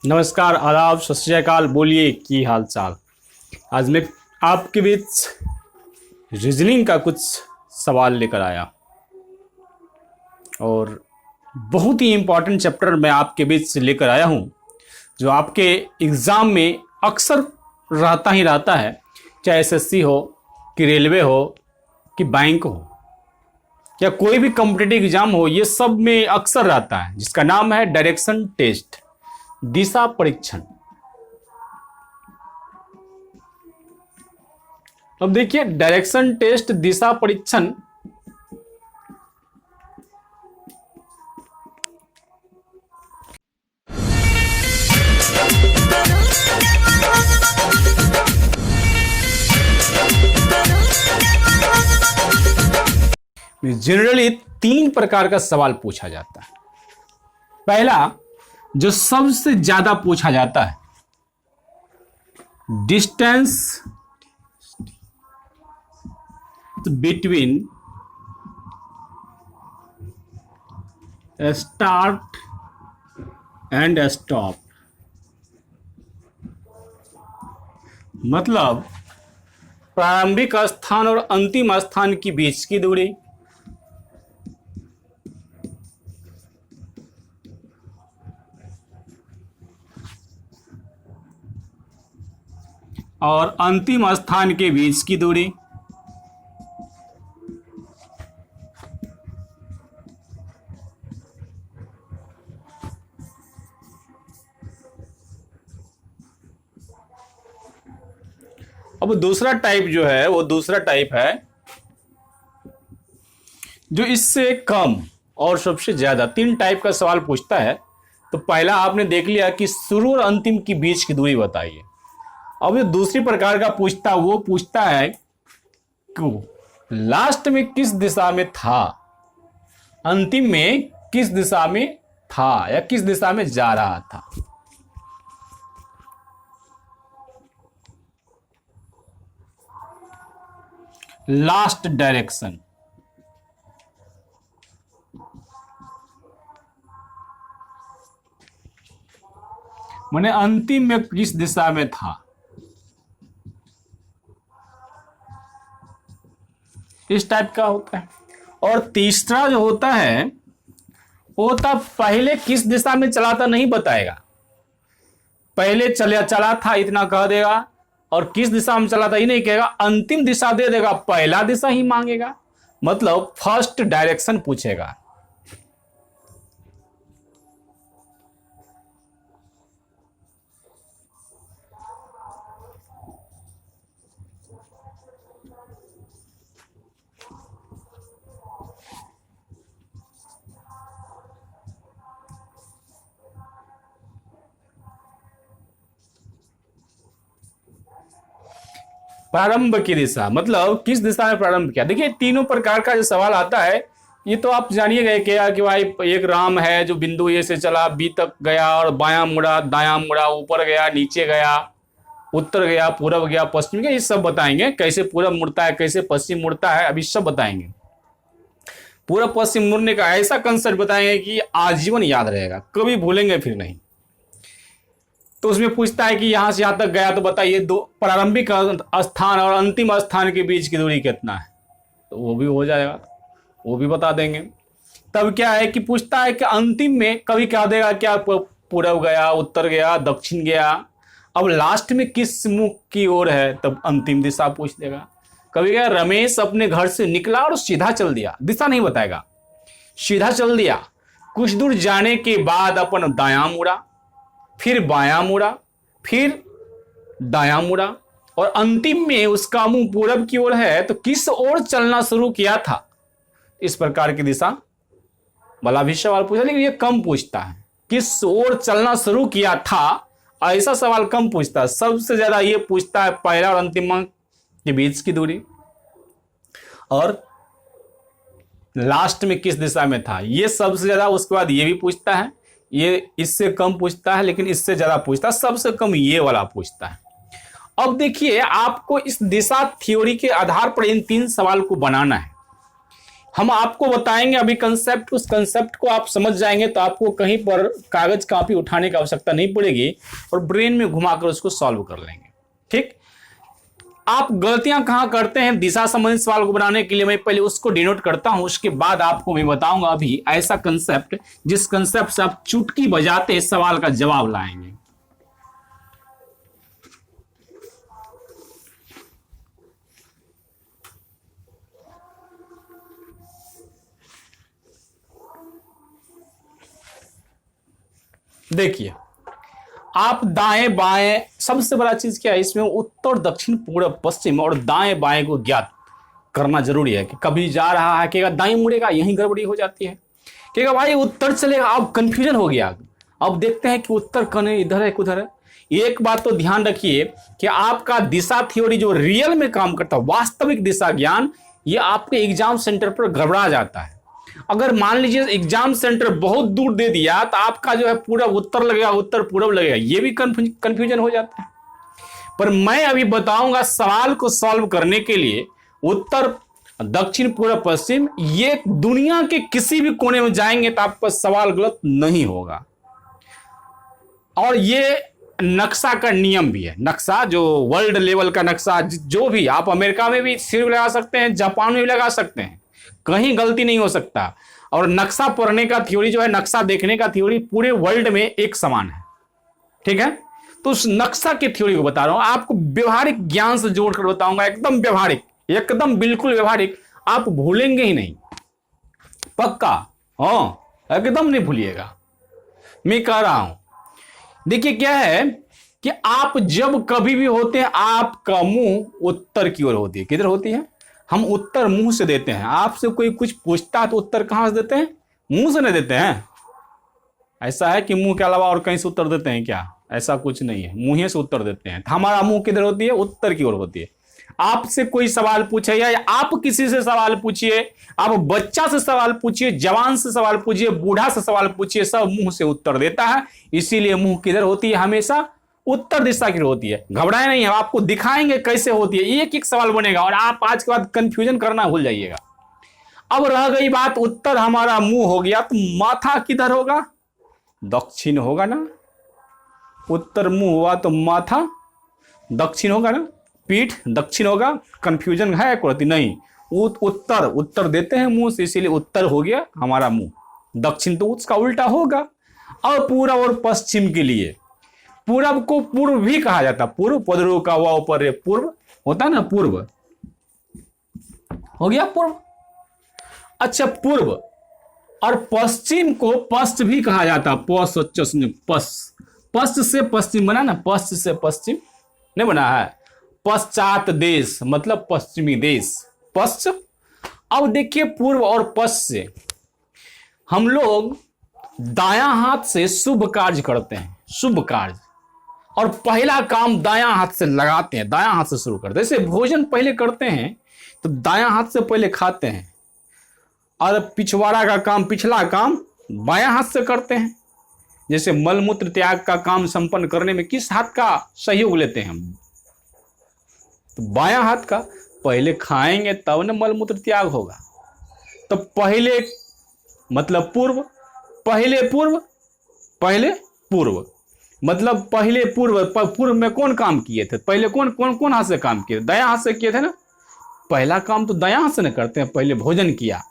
नमस्कार, आदाब, सत श्री अकाल। बोलिए की हाल चाल। आज मैं आपके बीच रीजनिंग का कुछ सवाल लेकर आया और बहुत ही इम्पोर्टेंट चैप्टर मैं आपके बीच लेकर आया हूँ, जो आपके एग्ज़ाम में अक्सर रहता है, चाहे एसएससी हो कि रेलवे हो कि बैंक हो या कोई भी कॉम्पिटिटिव एग्जाम हो। ये सब में अक्सर रहता है, जिसका नाम है डायरेक्शन टेस्ट, दिशा परीक्षण। अब देखिए, डायरेक्शन टेस्ट, दिशा परीक्षण जनरली 3 प्रकार का सवाल पूछा जाता है। पहला, जो सबसे ज्यादा पूछा जाता है, distance between start and stop, मतलब प्रारंभिक स्थान और अंतिम स्थान के बीच की दूरी। और अंतिम स्थान के बीच की दूरी। अब दूसरा टाइप जो है, वो दूसरा टाइप है जो इससे कम और सबसे ज्यादा। 3 टाइप का सवाल पूछता है। तो पहला आपने देख लिया कि शुरू और अंतिम के बीच की दूरी बताइए। अब ये दूसरी प्रकार का वो पूछता है कि लास्ट में किस दिशा में था, अंतिम में किस दिशा में था या किस दिशा में जा रहा था। लास्ट डायरेक्शन, माने अंतिम में किस दिशा में था, इस टाइप का होता है। और तीसरा जो होता है, वो होता पहले किस दिशा में चला था नहीं बताएगा, पहले चला था इतना कह देगा, और किस दिशा में चला था ये नहीं कहेगा, अंतिम दिशा दे देगा, पहला दिशा ही मांगेगा, मतलब फर्स्ट डायरेक्शन पूछेगा। प्रारंभ की दिशा, मतलब किस दिशा में प्रारंभ किया। देखिए, तीनों प्रकार का जो सवाल आता है, ये तो आप जानिएगा क्या कि भाई एक राम है जो बिंदु ए से चला बी तक गया और बायां मुड़ा, दायां मुड़ा, ऊपर गया, नीचे गया, उत्तर गया, पूरब गया, पश्चिम गया। ये सब बताएंगे, कैसे पूरब मुड़ता है, कैसे पश्चिम मुड़ता है, अभी सब बताएंगे। पूरब पश्चिम मुड़ने का ऐसा कंसेप्ट बताएंगे कि आजीवन याद रहेगा, कभी भूलेंगे फिर नहीं। तो उसमें पूछता है कि यहां से यहां तक गया, तो बताइए दो प्रारंभिक स्थान और अंतिम स्थान के बीच की दूरी कितना है, तो वो भी हो जाएगा, वो भी बता देंगे। तब क्या है कि पूछता है कि अंतिम में कभी क्या देगा, क्या पूरब गया, उत्तर गया, दक्षिण गया। अब लास्ट में किस मुख की ओर है, तब अंतिम दिशा पूछ देगा। कभी क्या, रमेश अपने घर से निकला और सीधा चल दिया, दिशा नहीं बताएगा, सीधा चल दिया। कुछ दूर जाने के बाद अपन दायां मुड़ा, फिर बायां मुड़ा, फिर दायां मुड़ा, और अंतिम में उसका मुंह पूरब की ओर है, तो किस ओर चलना शुरू किया था। इस प्रकार की दिशा वाला भी सवाल पूछा, लेकिन ये कम पूछता है। किस ओर चलना शुरू किया था, ऐसा सवाल कम पूछता है। सबसे ज्यादा ये पूछता है पहला और अंतिम अंक के बीच की दूरी, और लास्ट में किस दिशा में था, ये सबसे ज्यादा। उसके बाद ये भी पूछता है, ये इससे कम पूछता है, लेकिन इससे ज्यादा पूछता है। सबसे कम ये वाला पूछता है। अब देखिए, आपको इस दिशा थ्योरी के आधार पर इन 3 सवाल को बनाना है। हम आपको बताएंगे अभी कंसेप्ट, उस कंसेप्ट को आप समझ जाएंगे तो आपको कहीं पर कागज कॉपी उठाने की आवश्यकता नहीं पड़ेगी और ब्रेन में घुमाकर उसको सॉल्व कर लेंगे। ठीक, आप गलतियां कहां करते हैं दिशा संबंधित सवाल को बनाने के लिए, मैं पहले उसको डिनोट करता हूं, उसके बाद आपको मैं बताऊंगा अभी ऐसा कंसेप्ट जिस कंसेप्ट से आप चुटकी बजाते सवाल का जवाब लाएंगे। देखिए, आप दाएं बाएं, सबसे बड़ा चीज क्या है इसमें, उत्तर दक्षिण पूर्व पश्चिम और दाएं बाएं को ज्ञात करना जरूरी है। कि कभी जा रहा है कि दाएं मुड़ेगा, यहीं गड़बड़ी हो जाती है। कि भाई उत्तर चलेगा, अब कंफ्यूजन हो गया। अब देखते हैं कि उत्तर कने इधर है उधर है। एक बात तो ध्यान रखिए कि आपका दिशा थ्योरी जो रियल में काम करता है, वास्तविक दिशा ज्ञान, ये आपके एग्जाम सेंटर पर गड़बड़ा जाता है। अगर मान लीजिए एग्जाम सेंटर बहुत दूर दे दिया तो आपका जो है पूरा उत्तर लगेगा, उत्तर पूर्व लगेगा, ये भी कंफ्यूजन हो जाता है। पर मैं अभी बताऊंगा सवाल को सॉल्व करने के लिए उत्तर दक्षिण पूर्व पश्चिम, ये दुनिया के किसी भी कोने में जाएंगे तो आपका सवाल गलत नहीं होगा। और ये नक्शा का नियम भी है, नक्शा जो वर्ल्ड लेवल का नक्शा, जो भी आप अमेरिका में भी सिर्फ लगा सकते हैं, जापान में भी लगा सकते हैं, कहीं गलती नहीं हो सकता। और नक्शा पढ़ने का थ्योरी जो है, नक्शा देखने का थ्योरी पूरे वर्ल्ड में एक समान है। ठीक है, तो उस नक्शा की थ्योरी को बता रहा हूं, आपको व्यवहारिक ज्ञान से जोड़कर बताऊंगा, एकदम व्यवहारिक, एकदम बिल्कुल व्यवहारिक, आप भूलेंगे ही नहीं, पक्का। हाँ, एकदम नहीं भूलिएगा, मैं कह रहा हूं। देखिए क्या है कि आप जब कभी भी होते हैं, आपका मुंह उत्तर की ओर होती है। किधर होती है? हम उत्तर मुंह से देते हैं। आपसे कोई कुछ पूछता है तो उत्तर कहां से देते हैं? मुंह से नहीं देते हैं। ऐसा है कि मुंह के अलावा और कहीं से उत्तर देते हैं क्या? ऐसा कुछ नहीं है, मुंह से उत्तर देते हैं। हमारा मुंह किधर होती है? उत्तर की ओर होती है। आपसे कोई सवाल पूछे या आप किसी से सवाल पूछिए, आप बच्चा से सवाल पूछिए, जवान से सवाल पूछिए, बूढ़ा से सवाल पूछिए, सब मुंह से उत्तर देता है। इसीलिए मुंह किधर होती है? हमेशा उत्तर दिशा की होती है। घबराए नहीं, हम आपको दिखाएंगे कैसे होती है, एक एक सवाल बनेगा और आप आज के बाद कंफ्यूजन करना भूल जाइएगा। अब रह गई बात, उत्तर हमारा मुंह हो गया तो माथा किधर होगा? दक्षिण होगा ना। उत्तर मुंह हुआ तो माथा दक्षिण होगा ना, पीठ दक्षिण होगा। कंफ्यूजन है कोई? नहीं, उत्तर उत्तर देते हैं मुंह से, इसीलिए उत्तर हो गया हमारा मुंह। दक्षिण तो उसका उल्टा होगा। अब पूर्व और पश्चिम के लिए, पूरब को पूर्व भी कहा जाता, पूर्व पदरों का वाव पर पूर्व होता ना, पूर्व हो गया पूर्व। अच्छा, पूर्व और पश्चिम को पश्च भी कहा जाता, पश्च से पश्चिम बना ना, पश्च से पश्चिम नहीं बना है, पश्चात देश मतलब पश्चिमी देश, पश्च। अब देखिए पूर्व और पश्च से हम लोग दायां हाथ से शुभ कार्य करते हैं, शुभ कार्य, और पहला काम दायां हाथ से लगाते हैं, दायां हाथ से शुरू करते हैं। जैसे भोजन पहले करते हैं तो दायां हाथ से पहले खाते हैं, और पिछवाड़ा का काम, पिछला काम बायां हाथ से करते हैं। जैसे मलमूत्र त्याग का काम संपन्न करने में किस हाथ का सहयोग लेते हैं हम? तो बायां हाथ का। पहले खाएंगे तब न मलमूत्र त्याग होगा। तो पहले मतलब पूर्व, पहले पूर्व, पहले पूर्व मतलब पहले पूर्व। पूर्व में कौन काम किए थे? पहले कौन हाथ से काम किए? दायां हाथ से किए थे ना। पहला काम तो दायां हाथ से न करते हैं, पहले भोजन किया।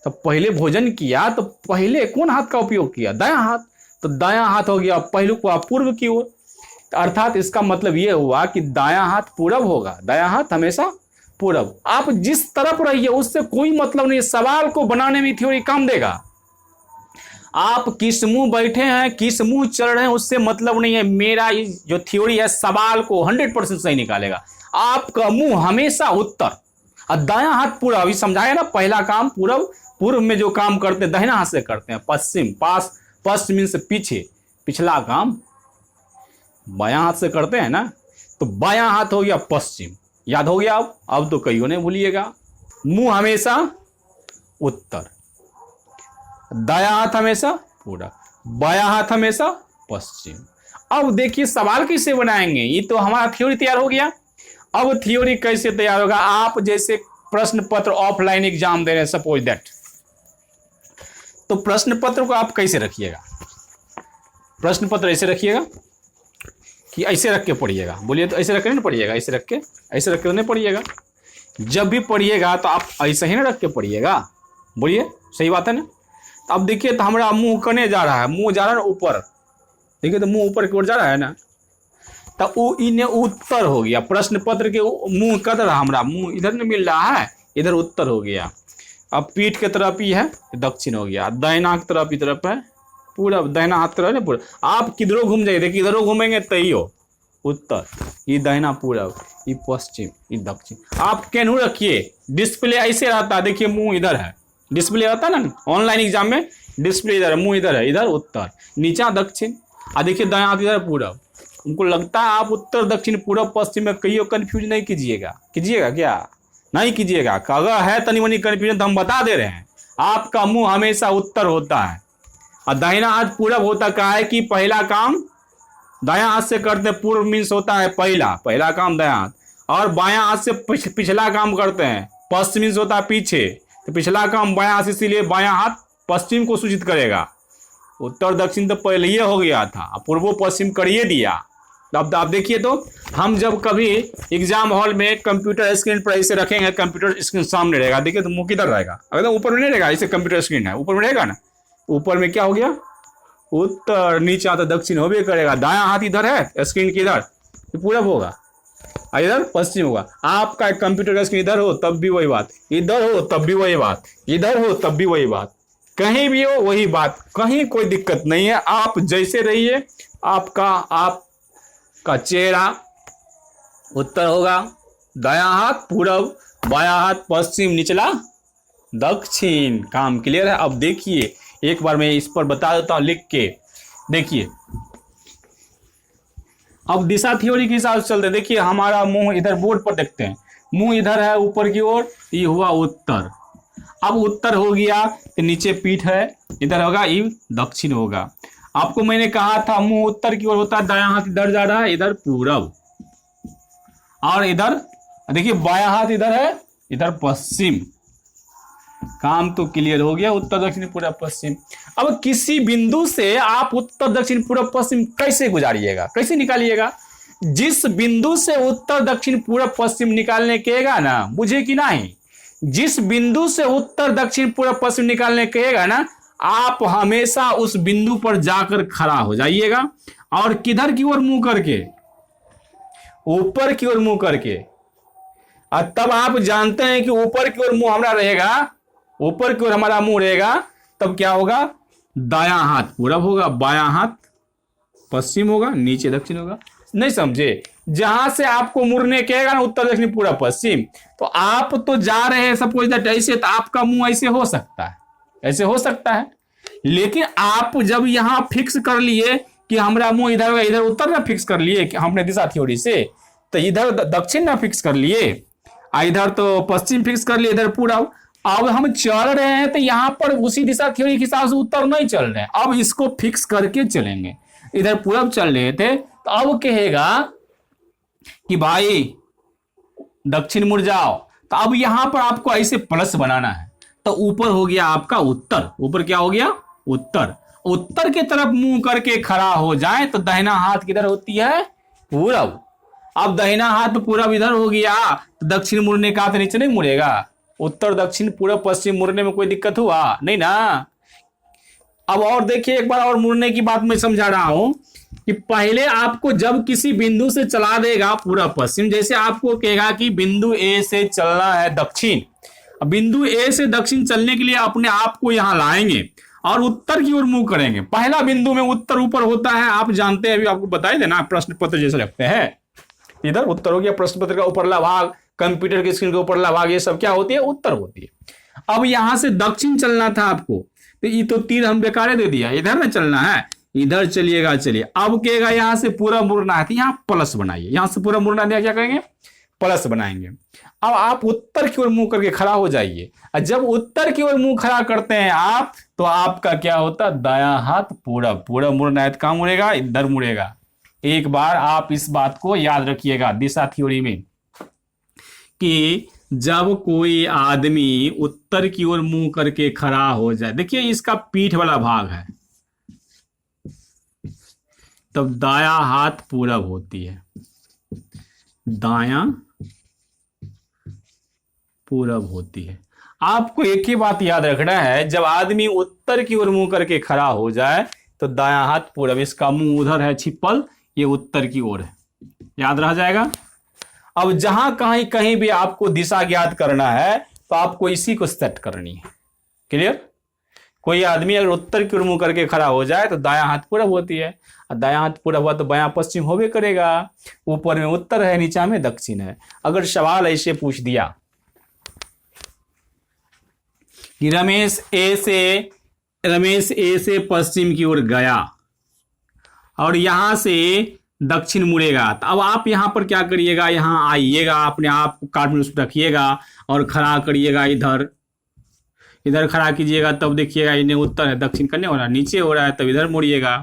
तो पहले भोजन किया तो पहले कौन हाथ का उपयोग किया? दायां हाथ। तो दायां हाथ हो गया पहलू को पूर्व की ओर। अर्थात इसका मतलब यह हुआ कि दायां हाथ पूरब होगा, दायां हाथ हमेशा पूरब। आप जिस तरफ रहिए उससे कोई मतलब नहीं, सवाल को बनाने में थ्योरी काम देगा। आप किस मुंह बैठे हैं, किस मुंह चल रहे हैं, उससे मतलब नहीं है। मेरा जो थ्योरी है सवाल को 100% सही निकालेगा। आपका मुंह हमेशा उत्तर और दायां हाथ पूरब। अभी समझाया ना, पहला काम पूरब, पूर्व में जो काम करते हैं दाहिना हाथ से करते हैं। पश्चिम, पास, पश्चिम मीन से पीछे, पिछला काम बायां हाथ से करते हैं ना। तो बायां हाथ हो गया पश्चिम, याद हो गया। अब तो कहियो नहीं भूलिएगा। मुंह हमेशा उत्तर, दायां हाथ हमेशा पूरब, बायां हाथ हमेशा पश्चिम। अब देखिए सवाल कैसे बनाएंगे। ये तो हमारा थ्योरी तैयार हो गया। अब थ्योरी कैसे तैयार होगा? आप जैसे प्रश्न पत्र ऑफलाइन एग्जाम दे रहे हैं, सपोज दैट, तो प्रश्न पत्र को आप कैसे रखिएगा? प्रश्न पत्र ऐसे रखिएगा कि ऐसे रख के पढ़िएगा? बोलिए, तो ऐसे रख के नहीं पढ़िएगा, ऐसे रख के नहीं पढ़िएगा। जब भी पढ़िएगा तो आप ऐसे ही ना रख के पढ़िएगा। बोलिए, सही बात है ना? तो अब देखिए, तो हमारा मुंह कने जा रहा है, मुंह जा रहा है ना ऊपर, देखिए तो मुंह ऊपर की ओर जा रहा है ना, तो वो इन्हें उत्तर हो गया। प्रश्न पत्र के मुंह कदर, हमारा मुंह इधर नहीं मिल रहा है, इधर उत्तर हो गया। अब पीठ के तरफ ही है, दक्षिण हो गया। दाहिना की तरफ, तरफ है पूरा, दाहिना हाथ तरफ है पूरा। आप किधरों घूम जाइए, देखिए इधरों घूमेंगे तो ही हो उत्तर, ये दाहिना पूरब, ये पश्चिम, ये दक्षिण। आप केनहू रखिए, डिस्प्ले ऐसे रहता है, देखिए मुंह इधर है, डिस्प्ले रहता है ना ऑनलाइन एग्जाम में, डिस्प्ले इधर है, मुंह इधर है, इधर उत्तर, नीचा दक्षिण, और देखिए दायां हाथ इधर पूरब। उनको लगता है आप उत्तर दक्षिण पूरब पश्चिम में कहीं कंफ्यूज नहीं कीजिएगा। कीजिएगा क्या? नहीं कीजिएगा। अगर है तनी मनी कंफ्यूजन तो हम बता दे रहे हैं, आपका मुंह हमेशा उत्तर होता है और दाहिना हाथ पूरब होता। क्या है कि पहला काम दायां हाथ से करते हैं, पूर्व मीन्स होता है पहला काम दायां हाथ, और बायां हाथ से पिछला काम करते हैं, पश्चिम मीन्स होता है पीछे, तो पिछला काम बायां हाथ, इसीलिए बायां हाथ पश्चिम को सूचित करेगा। उत्तर दक्षिण तो पहले ही हो गया था, पूर्व पश्चिम करिए दिया। अब आप देखिए, तो हम जब कभी एग्जाम हॉल में कंप्यूटर स्क्रीन पर ऐसे रखेंगे, कंप्यूटर स्क्रीन सामने रहेगा, देखिए तो मुंह किधर रहेगा? अगर ऊपर में नहीं रहेगा, ऐसे कंप्यूटर स्क्रीन है ऊपर में रहेगा ना, ऊपर में क्या हो गया? उत्तर, नीचे आता दक्षिण हो भी करेगा। दायां हाथ इधर है स्क्रीन के इधर, पूरब होगा, इधर पश्चिम होगा। आपका कंप्यूटर का स्क्रीन इधर हो तब भी वही बात, इधर हो तब भी वही बात, इधर हो तब भी वही बात, कहीं भी हो वही बात, कहीं कोई दिक्कत नहीं है। आप जैसे रहिए, आपका चेहरा उत्तर होगा, दायां हाथ पूरब, बायां हाथ पश्चिम, निचला दक्षिण। काम क्लियर है? अब देखिए, एक बार मैं इस पर बता देता हूं लिख के, देखिए अब दिशा थ्योरी के हिसाब से चलते हैं। देखिए हमारा मुंह इधर, बोर्ड पर देखते हैं, मुंह इधर है ऊपर की ओर, ये हुआ उत्तर। अब उत्तर हो गया तो नीचे पीठ है, इधर होगा, ये दक्षिण होगा। आपको मैंने कहा था मुंह उत्तर की ओर होता है, दायां हाथ इधर जा रहा है, इधर पूरब, और इधर देखिए बायां हाथ इधर है, इधर पश्चिम। काम तो क्लियर हो गया, उत्तर दक्षिण पूरब पश्चिम। अब किसी बिंदु से आप उत्तर दक्षिण पूरब पश्चिम कैसे गुजारिएगा, कैसे निकालिएगा? जिस बिंदु से उत्तर दक्षिण पूरब पश्चिम निकालने कहेगा ना, बुझे कि नहीं, जिस बिंदु से उत्तर दक्षिण पूरब पश्चिम निकालने कहेगा ना, आप हमेशा उस बिंदु पर जाकर खड़ा हो जाइएगा, और किधर की ओर मुंह करके? ऊपर की ओर मुंह करके। और तब आप जानते हैं कि ऊपर की ओर मुंह हमारा रहेगा, ऊपर की ओर हमारा मुंह रहेगा, तब क्या होगा? दायां हाथ पूरब होगा, बायां हाथ पश्चिम होगा, नीचे दक्षिण होगा। नहीं समझे? जहां से आपको मुड़ने कहेगा ना, उत्तर दक्षिण पूरब पश्चिम, तो आप तो जा रहे हैं सपोज दैट ऐसे, तो आपका मुंह ऐसे हो सकता है, ऐसे हो सकता है। लेकिन आप जब यहां फिक्स कर लिए कि हमारा मुंह इधर, इधर उत्तर ना फिक्स कर लिए कि हमने दिशा थ्योरी से, तो इधर दक्षिण ना फिक्स कर लिए, इधर तो पश्चिम फिक्स कर लिए, इधर पूरब। अब हम चल रहे हैं तो यहां पर उसी दिशा थ्योरी के हिसाब से उत्तर नहीं चल रहे हैं, अब इसको फिक्स करके चलेंगे। इधर पूरब चल रहे थे, तो अब कहेगा कि भाई दक्षिण मुड़ जाओ, तो अब यहां पर आपको ऐसे प्लस बनाना है, तो ऊपर हो गया आपका उत्तर, ऊपर क्या हो गया? उत्तर। उत्तर की तरफ मुंह करके खड़ा हो जाए तो दाहिना हाथ किधर होती है? पूरब। अब दाहिना हाथ पूरब इधर हो गया, तो दक्षिण मुड़ने का तो नीचे नहीं मुड़ेगा, उत्तर दक्षिण पूरब पश्चिम मुड़ने में कोई दिक्कत हुआ नहीं ना। अब और देखिए, एक बार और मुड़ने की बात मैं समझा रहा हूं कि पहले आपको जब किसी बिंदु से चला देगा पूरब पश्चिम, जैसे आपको कहेगा कि बिंदु ए से चलना है दक्षिण, बिंदु ए से दक्षिण चलने के लिए अपने आप को यहां लाएंगे और उत्तर की ओर मुंह करेंगे। पहला बिंदु में उत्तर ऊपर होता है, आप जानते हैं, अभी आपको बताए थे ना, प्रश्न पत्र जैसे लगते हैं, इधर उत्तर हो गया, प्रश्न पत्र का ऊपरला भाग, कंप्यूटर की स्क्रीन का ऊपरला भाग, ये सब क्या होती है? उत्तर होती है। अब यहां से दक्षिण चलना था आपको, तो ये तो तीर हम बेकारे दे दिया, इधर ना चलना है, इधर चलिएगा। चलिए, अब कहेगा यहां से पूरा मुड़ना है, तो यहां प्लस बनाइए, यहां से पूरा मुड़ना दिया, क्या करेंगे? प्लस बनाएंगे। अब आप उत्तर की ओर मुंह करके खड़ा हो जाइए, और जब उत्तर की ओर मुंह खड़ा करते हैं आप, तो आपका क्या होता? दायां हाथ पूरब, पूरब मुड़ना है तो कहां मुड़ेगा? इधर मुड़ेगा। एक बार आप इस बात को याद रखिएगा दिशा थ्योरी में, कि जब कोई आदमी उत्तर की ओर मुंह करके खड़ा हो जाए, देखिए इसका पीठ वाला भाग है, तब दायां हाथ पूरब होती है, दायां पूरब होती है। आपको एक ही बात याद रखना है, जब आदमी उत्तर की ओर मुंह करके खड़ा हो जाए तो दायां हाथ पूरब, इसका मुंह उधर है छिपल, ये उत्तर की ओर है, याद रह जाएगा। अब जहां कहीं कहीं भी आपको दिशा ज्ञात करना है तो आपको इसी को सेट करनी है। क्लियर? कोई आदमी अगर उत्तर की ओर मुंह करके खड़ा हो जाए तो दायां हाथ पूरब होती है, और दायां हाथ पूरब हुआ तो बायां पश्चिम होबे करेगा। ऊपर में उत्तर है, नीचा में दक्षिण है। अगर सवाल ऐसे पूछ दिया कि रमेश ए से पश्चिम की ओर गया और यहां से दक्षिण मुड़ेगा, तो अब आप यहां पर क्या करिएगा, यहां आइएगा, अपने आप को कार्बन रखिएगा और खड़ा करिएगा, इधर खड़ा कीजिएगा, तब देखिएगा इन्हें उत्तर है, दक्षिण करने हो रहा है, नीचे हो रहा है, तब इधर मुड़िएगा।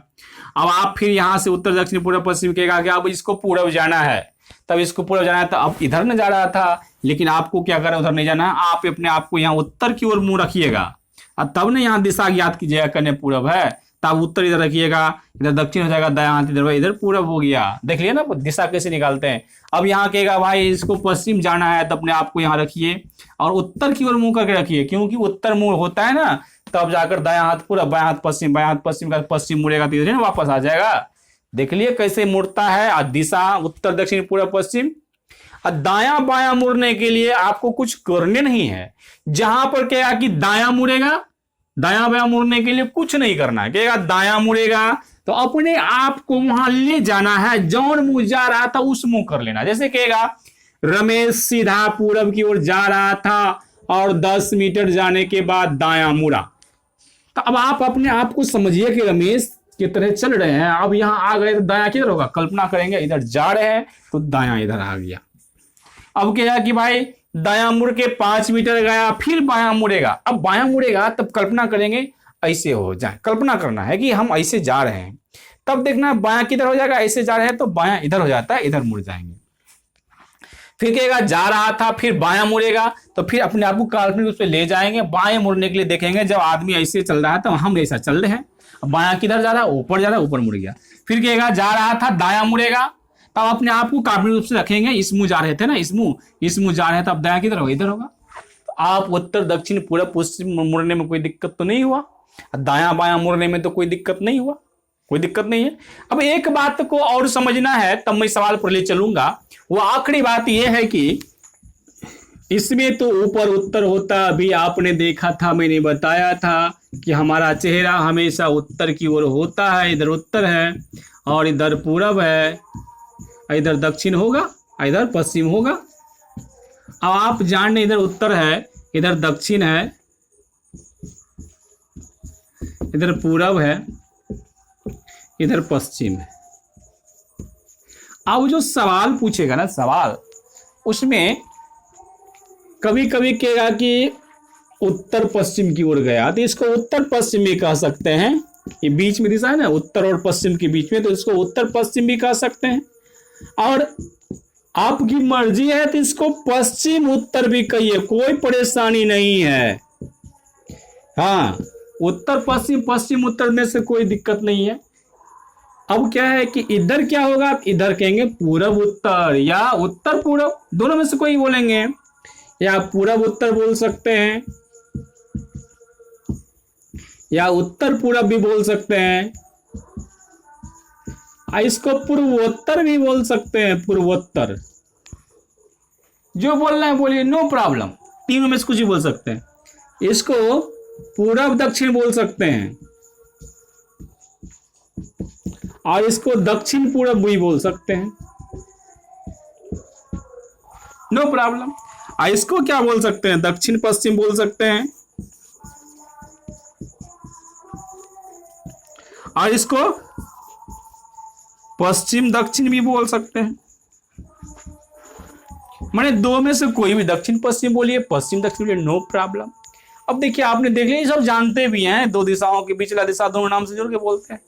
अब आप फिर यहां से उत्तर दक्षिण पूर्व पश्चिम कहेगा कि अब इसको पूरब जाना है, तब इसको पूरब जाना है, तो अब इधर न जा रहा था, लेकिन आपको क्या करना, उधर नहीं जाना है, आप अपने आप को यहाँ उत्तर की ओर मुंह रखिएगा और तब ना यहाँ दिशा ज्ञात कीजिएगा, करने पूरब है, तब उत्तर इधर रखिएगा, इधर दक्षिण हो जाएगा, दायां हाथ इधर, इधर पूरब हो गया। देख लिया ना दिशा कैसे निकालते हैं। अब यहाँ कहेगा भाई इसको पश्चिम जाना है, तो अपने आप को यहाँ रखिए और उत्तर की ओर मुंह करके रखिए, क्योंकि उत्तर मुंह होता है ना, तब जाकर दायां हाथ पूरब, बायां हाथ पश्चिम, बायां हाथ पश्चिम का पश्चिम मुड़ेगा तो इधर वापस आ जाएगा। देख लिए कैसे मुड़ता है, और दिशा उत्तर दक्षिण पूरब पश्चिम। और दायां बायां मुड़ने के लिए आपको कुछ करने नहीं है, जहां पर क्या कि दायां मुड़ेगा, दायां बायां मुड़ने के लिए कुछ नहीं करना है, कहेगा दायां मुड़ेगा तो अपने आप को वहां ले जाना है, जौन मुंह जा रहा था उस मुंह कर लेना। जैसे कहेगा रमेश सीधा पूरब की ओर जा रहा था और 10 मीटर जाने के बाद दायां मुड़ा, तो अब आप अपने आप को समझिए कि रमेश की तरह चल रहे हैं, अब यहां आ गए तो दायां किधर होगा, कल्पना करेंगे इधर जा रहे हैं तो दायां इधर आ गया। अब क्या कि भाई दायां मुड़ के 5 मीटर गया, फिर बायां मुड़ेगा, अब बायां मुड़ेगा तब कल्पना करेंगे ऐसे हो जाए, कल्पना करना है कि हम ऐसे जा रहे हैं, तब देखना बायां किधर हो जाएगा, ऐसे जा रहे हैं तो बायां इधर हो जाता है, इधर मुड़ जाएंगे। फिर कहेगा जा रहा था, फिर बायां मुड़ेगा, तो फिर अपने आप को काल्पनिक रूप से ले जाएंगे, बाएं मुड़ने के लिए देखेंगे, जब आदमी ऐसे चल रहा है तो हम ऐसा चल रहे हैं, बायां किधर जा रहा है, ऊपर जा रहा है, ऊपर मुड़ गया। फिर कहेगा जा रहा था, दायां मुड़ेगा, तब अपने आप को काल्पनिक रूप से रखेंगे, इस मुंह जा रहे थे ना, इस मुंह जा रहे हैं, तब दायां किधर होगा, इधर होगा। तो आप उत्तर दक्षिण पूरब पश्चिम मुड़ने में कोई दिक्कत तो नहीं हुआ, दायां बायां मुड़ने में तो कोई दिक्कत नहीं हुआ, कोई दिक्कत नहीं है। अब एक बात को और समझना है, तब मैं सवाल पर ले चलूंगा। वो आखिरी बात यह है कि इसमें तो ऊपर उत्तर होता, अभी आपने देखा था, मैंने बताया था कि हमारा चेहरा हमेशा उत्तर की ओर होता है, इधर उत्तर है और इधर पूरब है, इधर दक्षिण होगा, इधर पश्चिम होगा। अब आप जान लें इधर उत्तर है, इधर दक्षिण है, इधर पूरब है, इधर पश्चिम है। अब जो सवाल पूछेगा ना, सवाल उसमें कभी कभी कहेगा कि उत्तर पश्चिम की ओर गया, तो इसको उत्तर पश्चिम भी कह सकते हैं, ये बीच में दिशा है ना उत्तर और पश्चिम के बीच में, तो इसको उत्तर पश्चिम भी कह सकते हैं। और आपकी मर्जी है तो इसको पश्चिम उत्तर भी कहिए, कोई परेशानी नहीं है। हाँ, उत्तर पश्चिम, पश्चिम उत्तर में से कोई दिक्कत नहीं है। अब क्या है कि इधर क्या होगा, इधर कहेंगे पूरब उत्तर या उत्तर पूरब, दोनों में से कोई बोलेंगे, या पूरब उत्तर बोल सकते हैं या उत्तर पूरब भी बोल सकते हैं, इसको पूर्वोत्तर भी बोल सकते हैं, पूर्वोत्तर, जो बोलना है बोलिए, नो प्रॉब्लम, तीनों में से कुछ भी बोल सकते हैं। इसको पूरब दक्षिण बोल सकते हैं और इसको दक्षिण पूरब भी बोल सकते हैं, नो प्रॉब्लम। इसको क्या बोल सकते हैं, दक्षिण पश्चिम बोल सकते हैं, और इसको पश्चिम दक्षिण भी बोल सकते हैं। माने दो में से कोई भी, दक्षिण पश्चिम बोलिए, पश्चिम दक्षिण बोलिए, नो प्रॉब्लम। अब देखिए आपने देख लिया, ये सब जानते भी हैं, दो दिशाओं के बीच दिशा दोनों नाम से जोड़ के बोलते हैं।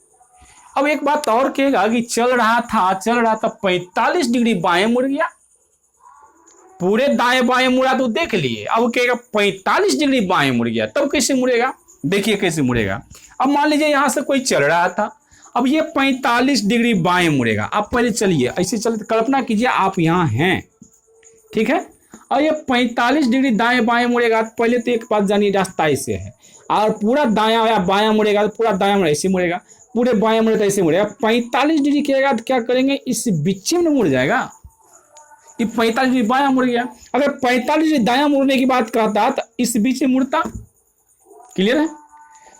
अब एक बात और कहेगा कि चल रहा था 45 डिग्री बाएं मुड़ गया, पूरे दाएं बाएं मुड़ा तो देख लिए, अब कहेगा 45 डिग्री बाएं मुड़ गया, तब कैसे मुड़ेगा? देखिए कैसे मुड़ेगा। अब मान लीजिए यहां से कोई चल रहा था, अब ये 45 डिग्री बाएं मुड़ेगा। आप पहले चलिए, ऐसे चलते, कल्पना कीजिए आप यहाँ हैं, ठीक है, और ये 45 डिग्री दाएं बाएं मुड़ेगा। पहले तो एक बात जानिए, रास्ता ऐसे है, और पूरा दायां या बायां मुड़ेगा तो पूरा दायां मुड़ेगा, ऐसे मुड़ेगा, पूरे बाएं मुड़े तो ऐसे मुड़ेगा। 45 डिग्री किएगा तो क्या करेंगे, इस बीच में मुड़ जाएगा। ये 45 डिग्री बायां मुड़ गया। अगर 45 डिग्री दायां मुड़ने की बात करता तो इस बीच में मुड़ता। क्लियर है?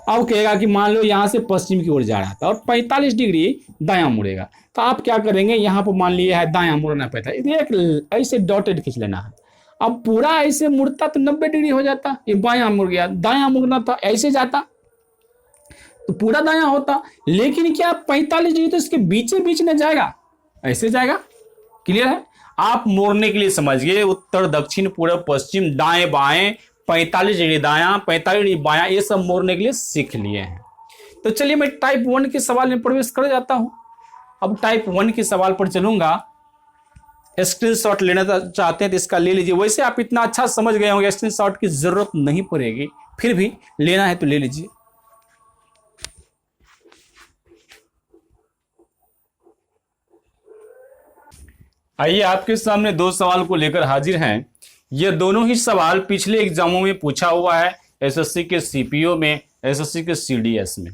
अब कहेगा कि मान लो यहां से पश्चिम की ओर जा रहा था और 45 डिग्री दायां मुड़ेगा, तो आप क्या करेंगे, यहां पर मान लिया है दायां मुड़ना पड़ता है, एक ऐसे डॉटेड खींच लेना है। अब पूरा ऐसे मुड़ता तो 90 डिग्री हो जाता, ये बायां मुड़ गया। दायां मुड़ना था, ऐसे जाता तो पूरा दायां होता, लेकिन क्या 45 डिग्री तो इसके बीच में जाएगा, ऐसे जाएगा। क्लियर है? आप मोड़ने के लिए समझिए, उत्तर दक्षिण पूर्व पश्चिम दाएं बाएं 45 डिग्री दायां 45 डिग्री बायां, ये सब मोड़ने के लिए सीख लिए हैं। तो चलिए मैं टाइप 1 के सवाल में प्रवेश कर जाता हूं। अब टाइप 1 के सवाल पर चलूंगा। स्क्रीनशॉट लेना चाहते हैं तो इसका ले लीजिए। वैसे आप इतना अच्छा समझ गए होंगे, स्क्रीनशॉट की जरूरत नहीं पड़ेगी, फिर भी लेना है तो ले लीजिए। आइए आपके सामने दो सवाल को लेकर हाजिर हैं। ये दोनों ही सवाल पिछले एग्जामों में पूछा हुआ है, एसएससी के सीपीओ में, एसएससी के सीडीएस में।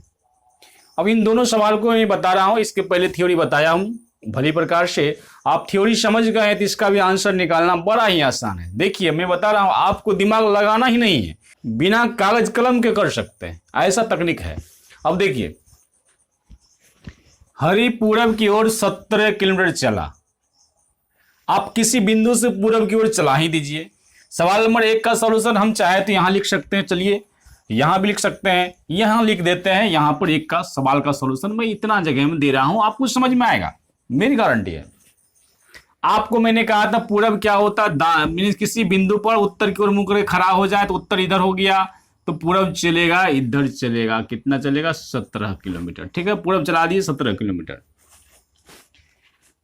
अब इन दोनों सवाल को मैं बता रहा हूं, इसके पहले थ्योरी बताया हूं भली प्रकार से। आप थ्योरी समझ गए हैं तो इसका भी आंसर निकालना बड़ा ही आसान है। देखिए मैं बता रहा हूं, आपको दिमाग लगाना ही नहीं है, बिना कागज कलम के कर सकते हैं, ऐसा तकनीक है। अब देखिए, हरि पूरब की ओर 17 किलोमीटर चला। आप किसी बिंदु से पूरब की ओर चला ही दीजिए। सवाल नंबर 1 का सॉल्यूशन हम चाहे तो यहां लिख सकते हैं, चलिए यहां भी लिख सकते हैं, यहां लिख देते हैं। यहां पर 1 का सवाल का सॉल्यूशन मैं इतना जगह में दे रहा हूं, आपको समझ में आएगा, मेरी गारंटी है। आपको मैंने कहा था पूरब क्या होता है, किसी बिंदु पर उत्तर की ओर मुंह करके खड़ा हो जाए तो उत्तर इधर हो गया, तो पूरब चलेगा, इधर चलेगा, कितना चलेगा, 17 किलोमीटर। ठीक है, पूरब चला दिए 17 किलोमीटर।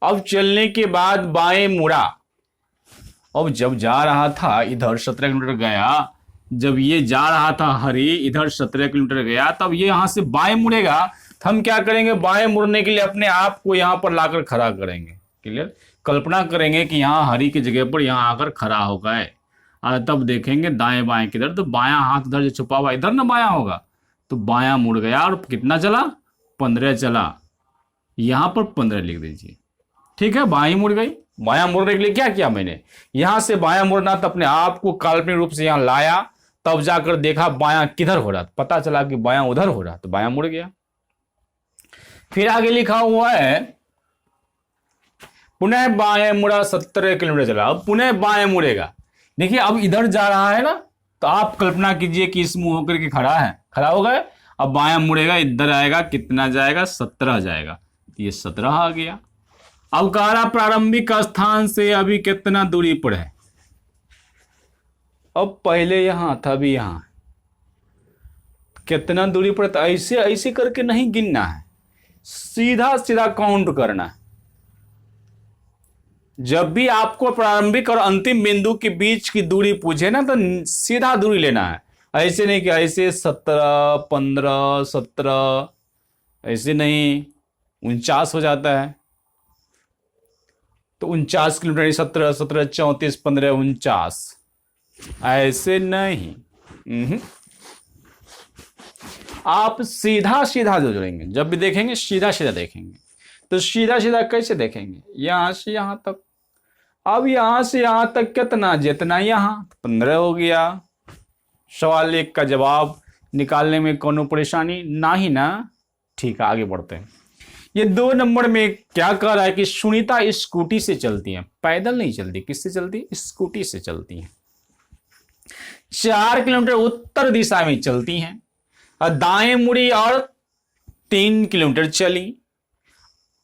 अब चलने के बाद बाएं मुड़ा। अब जब जा रहा था इधर 17 किलोमीटर गया, जब ये जा रहा था हरी इधर 17 किलोमीटर गया, तब ये यहां से बाएं मुड़ेगा। तो हम क्या करेंगे, बाएं मुड़ने के लिए अपने आप को यहां पर लाकर खड़ा करेंगे। क्लियर? कल्पना करेंगे कि यहां हरी की जगह पर यहां आकर खड़ा हो गए, और तब देखेंगे दाएं बाएं किधर, तो बायां हाथ इधर जो छुपा हुआ इधर ना बायां होगा, तो बायां मुड़ गया। और कितना चला, 15 चला। यहां पर 15 लिख दीजिए। ठीक है, बाएं मुड़ गई। बायां मुड़ने के लिए क्या किया मैंने, यहां से बायां मुड़ना, तो अपने आप को काल्पनिक रूप से यहां लाया, तब जाकर देखा बायां किधर हो रहा, पता चला कि बायां उधर हो रहा, तो बायां मुड़ गया। फिर आगे लिखा हुआ है पुनः बाएं मुड़ा 17 किलोमीटर चला। अब पुनः बाएं मुड़ेगा। देखिए अब इधर जा रहा है ना, तो आप कल्पना कीजिए कि इस मुंह होकर के खड़ा है, खड़ा हो गए। अब बायां मुड़ेगा, इधर आएगा, कितना जाएगा, 17 जाएगा, तो ये 17 आ गया। अब कह रहा प्रारंभिक स्थान से अभी कितना दूरी पर है। अब पहले यहां था, अभी यहां, कितना दूरी पर, तो ऐसे ऐसे करके नहीं गिनना है, सीधा सीधा काउंट करना है। जब भी आपको प्रारंभिक और अंतिम बिंदु के बीच की दूरी पूछे ना, तो सीधा दूरी लेना है, ऐसे नहीं कि ऐसे 17 15 17, ऐसे नहीं, 49 हो जाता है, तो 49 किलोमीटर, 17 17 34 15 49, ऐसे नहीं। आप सीधा सीधा जो जोड़ेंगे, जब भी देखेंगे सीधा सीधा देखेंगे। तो सीधा सीधा कैसे देखेंगे, यहां से यहां तक। अब यहां से यहां तक कितना, जितना यहां, 15 हो गया। सवाल 1 का जवाब निकालने में कोनो परेशानी ना ही ना। ठीक है, आगे बढ़ते हैं। ये 2 नंबर में क्या कह रहा है कि सुनीता स्कूटी से चलती है, पैदल नहीं चलती, किससे चलती, स्कूटी से चलती है। 4 किलोमीटर उत्तर दिशा में चलती हैं, और दाएं मुड़ी और 3 किलोमीटर चली।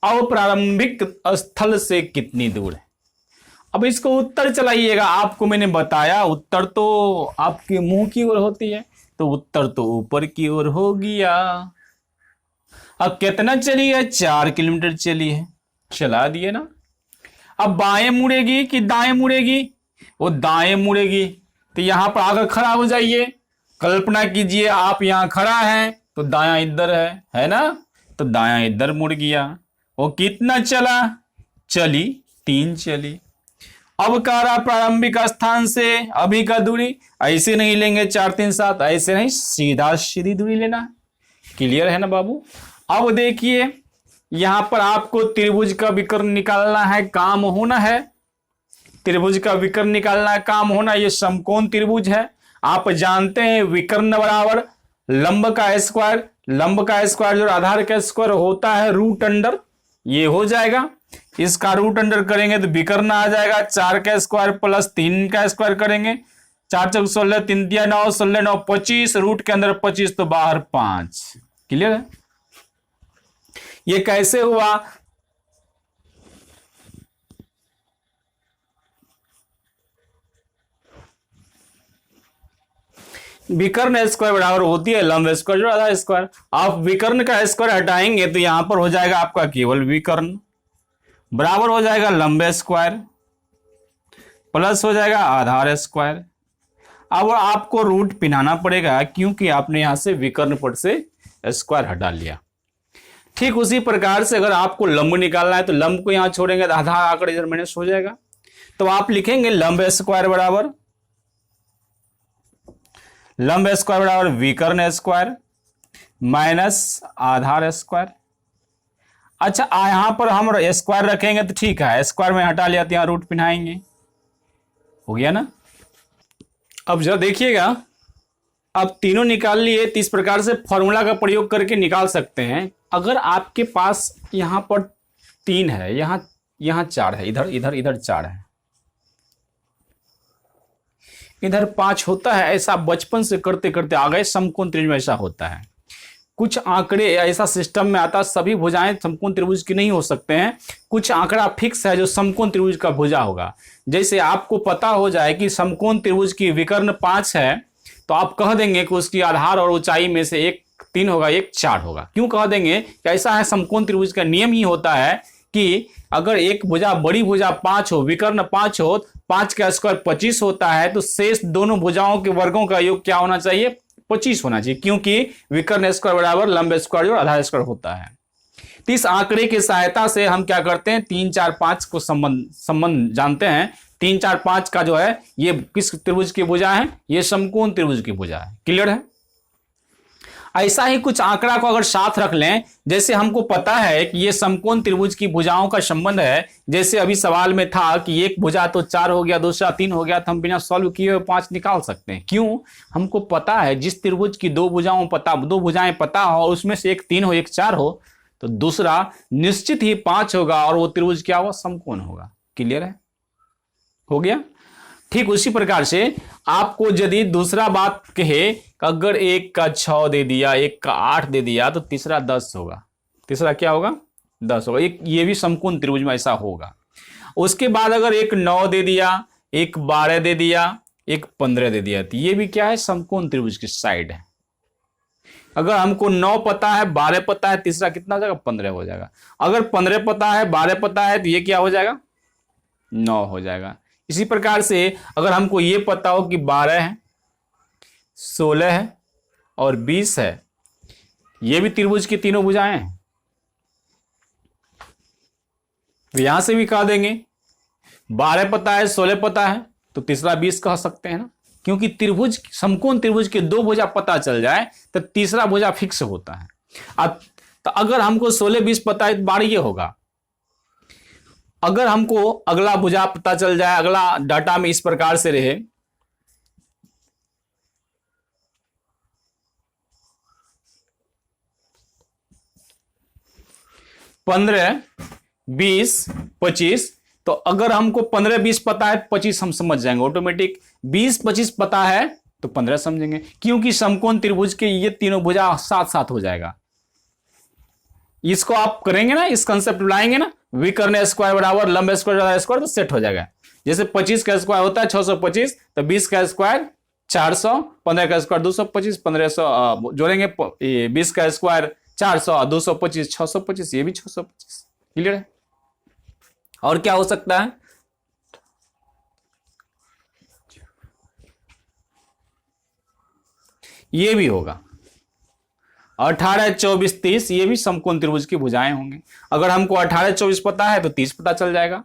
अब प्रारंभिक स्थल से कितनी दूर है। अब इसको उत्तर चलाइएगा। आपको मैंने बताया उत्तर तो आपके मुंह की ओर होती है, तो उत्तर तो ऊपर की ओर हो गया। अब कितना चली है, 4 किलोमीटर चली है, चला दिए ना। अब बाएं मुड़ेगी कि दाएं मुड़ेगी, वो दाएं मुड़ेगी, तो यहां पर आकर खड़ा हो जाइए। कल्पना कीजिए आप यहां खड़ा हैं तो दायां इधर है ना, तो दायां इधर मुड़ गया। वो कितना चला? चली 3 चली। अब कह रहा प्रारंभिक स्थान से अभी का दूरी, ऐसे नहीं लेंगे 4 3 7, ऐसे नहीं, सीधा सीधी दूरी लेना है। क्लियर है ना बाबू? अब देखिए यहां पर आपको त्रिभुज का विकर्ण निकालना है, काम होना है। त्रिभुज का विकर्ण निकालना है, काम होना। ये समकोण त्रिभुज है। आप जानते हैं विकर्ण बराबर लंब का स्क्वायर, लंब का स्क्वायर जो आधार का स्क्वायर होता है रूट अंडर, ये हो जाएगा। इसका रूट अंडर करेंगे तो विकर्ण आ जाएगा। 4 का स्क्वायर प्लस 3 का स्क्वायर करेंगे, 4 चौक 16, 3 तिया 9, 16 9 25, रूट के अंदर 25 तो बाहर 5। क्लियर है? ये कैसे हुआ? विकर्ण स्क्वायर बराबर होती है लंब स्क्वायर जो आधा स्क्वायर। आप विकर्ण का स्क्वायर हटाएंगे तो यहां पर हो जाएगा आपका केवल विकर्ण, बराबर हो जाएगा लंब स्क्वायर, प्लस हो जाएगा आधार स्क्वायर। अब आपको रूट पिनाना पड़ेगा क्योंकि आपने यहां से विकर्ण पद से स्क्वायर हटा लिया। ठीक उसी प्रकार से अगर आपको लंब निकालना है तो लंब को यहां छोड़ेंगे तो आधा आंकड़ा इधर माइनस हो जाएगा। तो आप लिखेंगे लंब स्क्वायर बराबर विकर्ण स्क्वायर माइनस आधार स्क्वायर। अच्छा यहां पर हम स्क्वायर रखेंगे तो ठीक है, स्क्वायर में हटा लिया तो यहां रूट पिनाएंगे, हो गया ना। अब जरा देखिएगा, अब तीनों निकाल लिए तो इस प्रकार से फॉर्मूला का प्रयोग करके निकाल सकते हैं। अगर आपके पास यहां पर 3 है, यहां 4 है, इधर 4 है, इधर 5 होता है, ऐसा बचपन से करते करते आ गए। समकोण त्रिभुज में ऐसा होता है, कुछ आंकड़े ऐसा सिस्टम में आता है, सभी भुजाएं समकोण त्रिभुज की नहीं हो सकते हैं। कुछ आंकड़ा फिक्स है जो समकोण त्रिभुज का भुजा होगा। जैसे आपको पता हो जाए कि समकोण त्रिभुज की विकर्ण 5 है तो आप कह देंगे कि उसकी आधार और ऊंचाई में से एक 3 होगा, एक 4 होगा। क्यों कह देंगे? कि ऐसा है, समकोण त्रिभुज का नियम ही होता है कि अगर एक भुजा बड़ी भुजा 5 हो, विकर्ण 5 हो, 5 का स्क्वायर 25 होता है, तो शेष दोनों भुजाओं के वर्गों का योग क्या होना चाहिए? 25 होना चाहिए, क्योंकि विकर्ण स्क्वायर बराबर लंब स्क्वायर और आधार स्क्वायर होता है। तो इस आंकड़े की सहायता से हम क्या करते हैं, 3 4 5 को संबंध जानते हैं। 3 4 5 का जो है ये किस त्रिभुज की भुजा है? ये समकोण त्रिभुज की भुजा है। क्लियर है? ऐसा ही कुछ आंकड़ा को अगर साथ रख लें, जैसे हमको पता है कि ये समकोण त्रिभुज की भुजाओं का संबंध है। जैसे अभी सवाल में था कि एक भुजा तो 4 हो गया, दूसरा 3 हो गया, तो हम बिना सॉल्व किए हुए 5 निकाल सकते हैं। क्यों? हमको पता है जिस त्रिभुज की दो भुजाएं पता हो, उसमें से एक 3 हो एक 4 हो, तो दूसरा निश्चित ही 5 होगा और वो त्रिभुज क्या होगा? समकोण होगा। क्लियर है? हो गया। ठीक उसी प्रकार से आपको यदि दूसरा बात कहे, अगर एक का 6 दे दिया, एक का 8 दे दिया, तो तीसरा 10 होगा। तीसरा क्या होगा? 10 होगा। एक ये भी समकोण त्रिभुज में ऐसा होगा। उसके बाद अगर एक 9 दे दिया, एक 12 दे दिया, एक 15 दे दिया, तो ये भी क्या है? समकोण त्रिभुज की साइड है। अगर हमको 9 पता है, 12 पता है, तीसरा कितना हो जाएगा? 15 हो जाएगा। अगर 15 पता है, 12 पता है, तो ये क्या हो जाएगा? 9 हो जाएगा। इसी प्रकार से अगर हमको ये पता हो कि 12 है, 16 है और 20 है, ये भी त्रिभुज की तीनों भुजाएं हैं, तो यहां से भी कह देंगे 12 पता है, 16 पता है, तो तीसरा 20 कह सकते हैं ना। क्योंकि त्रिभुज, समकोण त्रिभुज के 2 भुजा पता चल जाए तो तीसरा भुजा फिक्स होता है। अब तो अगर हमको 16 20 पता है तो 12 ये होगा। अगर हमको अगला भुजा पता चल जाए, अगला डाटा में इस प्रकार से रहे, पंद्रह 20 25, तो अगर हमको 15 20 पता है 25 हम समझ जाएंगे ऑटोमेटिक। 20 25 पता है तो 15 समझेंगे, क्योंकि समकोण त्रिभुज के ये तीनों भुजा साथ साथ हो जाएगा। इसको आप करेंगे ना, इस कंसेप्ट लाएंगे ना, विकर्ण स्क्वायर बराबर लंब स्क्वायर स्क्वायर, तो सेट हो जाएगा। जैसे 25 का स्क्वायर होता है 625, तो 20 का स्क्वायर 400, 15 का स्क्वायर 225, 1500 जोड़ेंगे, 20 का स्क्वायर 400, 225 625, ये भी 625। क्लियर है? और क्या हो सकता है? ये भी होगा। 18, 24, 30 ये भी समकोण त्रिभुज की भुजाएं होंगे। अगर हमको 18, 24 पता है तो 30 पता चल जाएगा,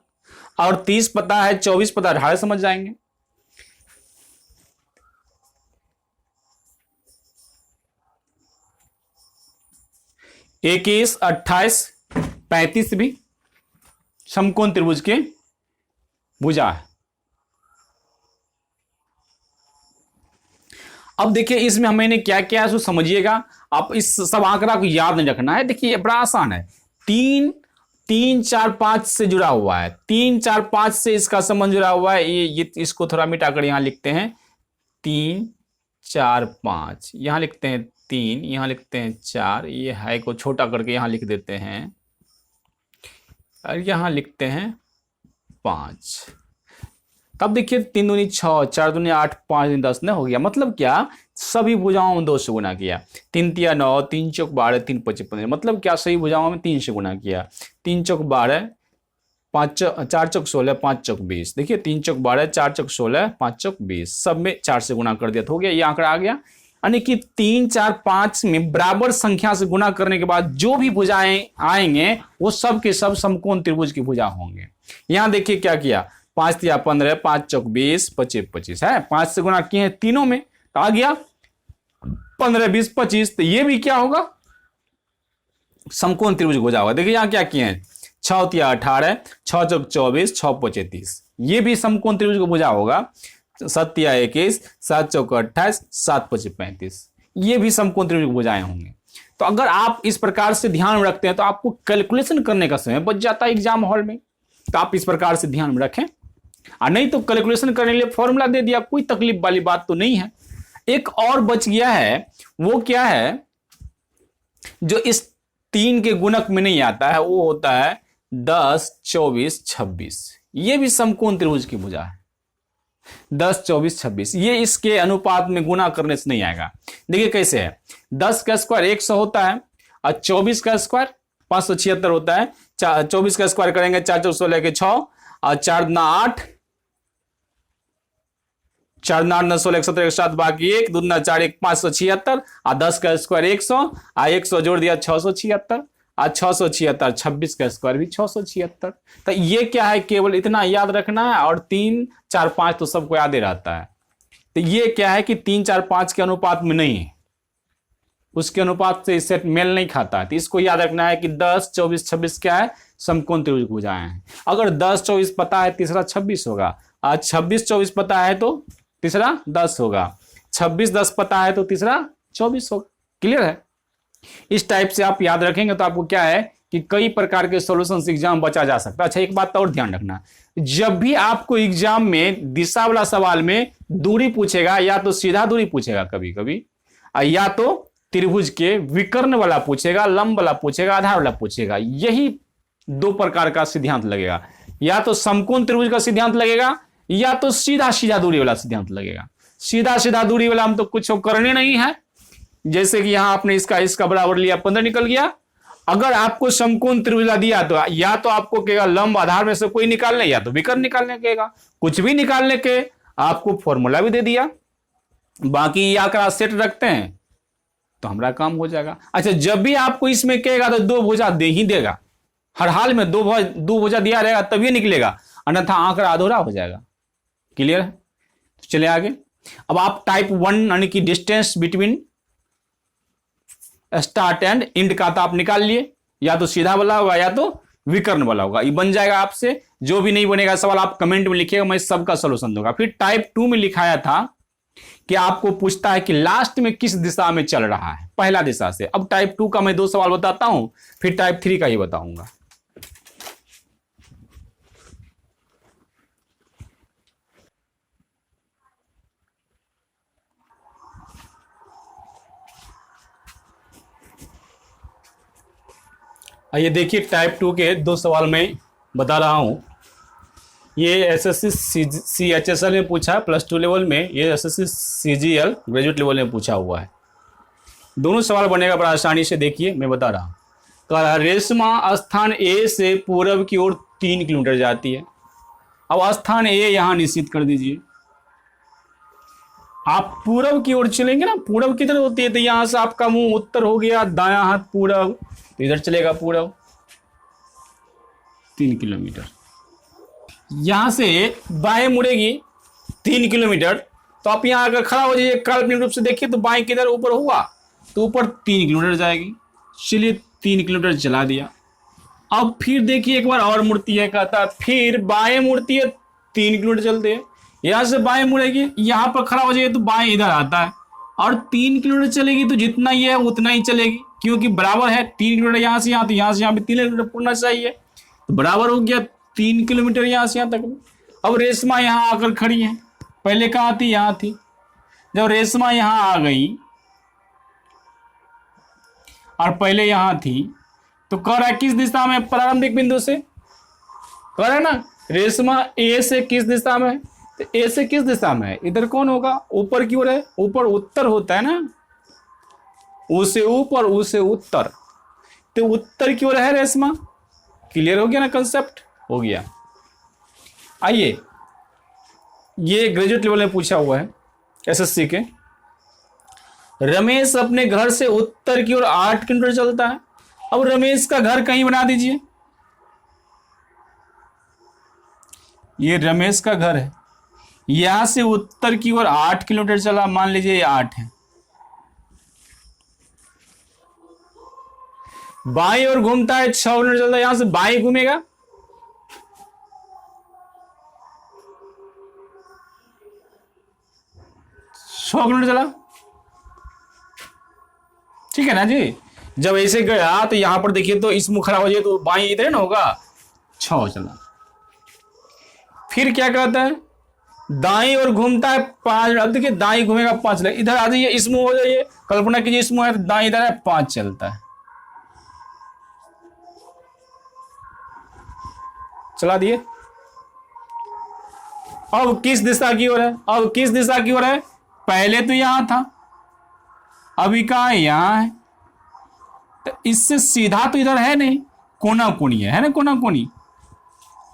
और 30 पता है, 24 पता है, 18 समझ जाएंगे। इक्कीस, 28, 35 भी समकोण त्रिभुज के भुजा है। अब देखिए इसमें हमने क्या क्या है, समझिएगा। आप इस सब आंकड़ा को याद नहीं रखना है। देखिए बड़ा आसान है। 3, 3, 4, 5 से जुड़ा हुआ है। 3, 4, 5 से इसका संबंध जुड़ा हुआ है। ये इसको थोड़ा मिटाकर यहां लिखते हैं 3, 4, 5, यहां लिखते हैं 3, यहां लिखते हैं 4, ये है को छोटा करके यहां लिख देते हैं, और यहां लिखते हैं 5। तब देखिए 3 दूनी 6, 4 दूनी 8, 5 दूनी 10 नहीं हो गया। मतलब क्या, सभी भुजाओं में 2 से गुना किया। 3 तिया 9, 3 चौक 12, 3 पचे 15। मतलब क्या, सही भुजाओं में 3 से गुना किया। 3 चौक 12, 4 चौक 16, 5 चौक 20। देखिए 3 चौक 12, 4 चौक 16, 5 चौक 20, सब में 4 से गुना कर दिया तो हो गया, ये आंकड़ा आ गया। यानी कि 3, 4, 5 में बराबर संख्या से गुना करने के बाद जो भी भुजाएं आएंगे वो सब के सब समकोण त्रिभुज की भुजा होंगे। यहां देखिए क्या किया, 5 तिया 15, 5 चौक 20, 25 25 है, 5 से गुना किए हैं तीनों में तो आ गया 15, 20, 25। तो ये भी क्या होगा, समकोण त्रिभुज भुजा होगा। देखिए यहां क्या किए हैं, 6 तिया 18, 6 चौक 24, 6 पचे 30, ये भी समकोण त्रिभुज को भुजा होगा। 7 तिया 21, 7 चौक 28, 7 पचे 35, ये भी समकोण त्रिभुज की भुजाएं होंगे। तो अगर आप इस प्रकार से ध्यान में रखते हैं तो आपको कैलकुलेशन करने का समय बच जाता है एग्जाम हॉल में। तो आप इस प्रकार से ध्यान में रखें, और नहीं तो कैलकुलेशन करने के लिए फॉर्मूला दे दिया, कोई तकलीफ वाली बात तो नहीं है। एक और बच गया है, वो क्या है, जो इस 3 के गुणक में नहीं आता है, वो होता है 10, 24, 26। ये भी समकोण त्रिभुज की भुजा है। 10, 24, 26 ये इसके अनुपात में गुना करने से नहीं आएगा। देखिए कैसे है, 10 का स्क्वायर 100 होता है, और 24 का स्क्वायर 576 होता है। 24 का स्क्वायर करेंगे 4 चौक 16 के 6, और 4 दूना 8, 4 दूना 8 9 16 17 7 बाकी 1, 2 दूना 4 1 576, और 10 का स्क्वायर 100, और 100 जोड़ दिया 676, और 676, 26 का स्क्वायर भी 676। तो ये क्या है, केवल इतना याद रखना है, और 3, 4, 5 तो सबको याद ही रहता है। तो ये क्या है कि 3, 4, 5 के अनुपात में नहीं है, उसके अनुपात से इससे मेल नहीं खाता है। तो इसको याद रखना है कि 10, 24, 26 क्या है, समकोण त्रिभुज की भुजाएं हैं। अगर 10, 24 पता है, तीसरा 26 होगा, और 26, 24 पता है तो तीसरा 10 होगा, 26, 10 पता है तो तीसरा 24 होगा। क्लियर है? इस टाइप से आप याद रखेंगे तो आपको क्या है कि कई प्रकार के सॉल्यूशन से एग्जाम बचा जा सकता है। अच्छा एक बात और ध्यान रखना, जब भी आपको एग्जाम में दिशा वाला सवाल में दूरी पूछेगा, या तो सीधा दूरी पूछेगा कभी कभी, या तो त्रिभुज के विकर्ण वाला पूछेगा, लंब वाला पूछेगा, आधार वाला पूछेगा। यही 2 प्रकार का सिद्धांत लगेगा, या तो समकोण त्रिभुज का सिद्धांत लगेगा, या तो सीधा सीधा दूरी वाला सिद्धांत लगेगा। सीधा सीधा दूरी वाला हम तो कुछ करने नहीं है, जैसे कि यहां आपने इसका बराबर लिया 15 निकल गया। अगर आपको समकोण त्रिभुज दिया तो या तो आपको कहेगा लंब आधार में से कोई निकालने, या तो विकर्ण निकालने कहेगा। कुछ भी निकालने के आपको फॉर्मूला भी दे दिया, बाकी ये आंकड़ा सेट रखते हैं तो हमारा काम हो जाएगा। अच्छा जब भी आपको इसमें कहेगा तो 2 भुजा दे ही देगा, हर हाल में 2 भुजा दिया रहेगा तभी निकलेगा, अन्यथा आंकड़ा अधूरा हो जाएगा। क्लियर है? तो चले आगे। अब आप टाइप 1 यानी कि distance between start and and का तो आप निकाल लिए, या तो सीधा वाला होगा या तो विकर्ण वाला होगा, ये बन जाएगा आपसे। जो भी नहीं बनेगा सवाल आप कमेंट में लिखिएगा, मैं सबका सॉल्यूशन दूंगा। फिर टाइप 2 में लिखाया था कि आपको पूछता है कि लास्ट में किस दिशा में चल रहा है, पहला दिशा से। अब टाइप 2 का मैं 2 सवाल बताता हूं, फिर टाइप 3 का ही बताऊंगा। ये देखिए टाइप 2 के 2 सवाल मैं बता रहा हूं। ये एसएससी CHSL में पूछा है +2 लेवल में, ये एसएससी CGL ग्रेजुएट लेवल में पूछा हुआ है। दोनों सवाल बनेगा बड़ा आसानी से। देखिए मैं बता रहा हूँ, रेशमा स्थान A से पूर्व की ओर 3 किलोमीटर जाती है। अब स्थान A यहाँ निश्चित कर दीजिए, आप पूरब की ओर चलेंगे ना, पूरब किधर होती है, तो यहां से आपका मुंह उत्तर हो गया, दायां हाथ पूरब, तो इधर चलेगा पूरब 3 किलोमीटर। यहां से बाएं मुड़ेगी 3 किलोमीटर, तो आप यहां अगर खड़ा हो जाइए काल्पनिक रूप से देखिए तो बाएं किधर ऊपर हुआ, तो ऊपर 3 किलोमीटर जाएगी। चलिए 3 किलोमीटर चला दिया। अब फिर देखिए एक बार और मुड़ती है, कहता है फिर बाएं मुड़ती है, 3 किलोमीटर चलते हैं। यहां से बाएं मुड़ेगी, यहां पर खड़ा हो जाइए तो बाएं इधर आता है, और 3 किलोमीटर चलेगी तो जितना ही है उतना ही चलेगी, क्योंकि बराबर है 3 किलोमीटर यहां से यहां, तो यहां से यहां भी 3 किलोमीटर पूरना चाहिए, तो बराबर हो गया 3 किलोमीटर यहां से यहां तक। अब रेशमा यहां आकर खड़ी है, पहले कहाँ थी, यहां थी। जब रेशमा यहां आ गई और पहले यहां थी, तो कह रहा है किस दिशा में, प्रारंभिक बिंदु से, कह रहा है ना रेशमा ए से किस दिशा में है, तो ए से किस दिशा में है, इधर कौन होगा, ऊपर की ओर है, ऊपर उत्तर होता है ना, ऊ से ऊपर ऊ से उत्तर, तो उत्तर की ओर है रेशमा। क्लियर हो गया ना, कंसेप्ट हो गया। आइए, ये ग्रेजुएट लेवल में पूछा हुआ है एसएससी के। रमेश अपने घर से उत्तर की ओर 8 किलोमीटर चलता है। अब रमेश का घर कहीं बना दीजिए, ये रमेश का घर है, यहां से उत्तर की ओर 8 किलोमीटर चला, मान लीजिए ये 8 है। बाईं ओर घूमता है, 6 किलोमीटर चलता है, यहां से बाईं घूमेगा, सौ किलोमीटर चला, ठीक है ना जी। जब ऐसे गया तो यहां पर देखिए तो इस मुंह खड़ा हो जाए तो बाईं इधर ना होगा, 6 चला। फिर क्या कहता है, दाईं ओर घूमता है 5, अब देखिए दाईं घूमेगा 5 चला, इधर आ जाइए, इस मुंह हो जाइए, कल्पना कीजिए इस मुंह है, दाईं इधर है, 5 चलता है, चला दिए। अब किस दिशा की ओर है, अब किस दिशा की ओर है, पहले तो यहां था, अभी कहां है, यहां है, तो इससे सीधा तो इधर है नहीं, कोना कोनी है ना, कोना कोनी।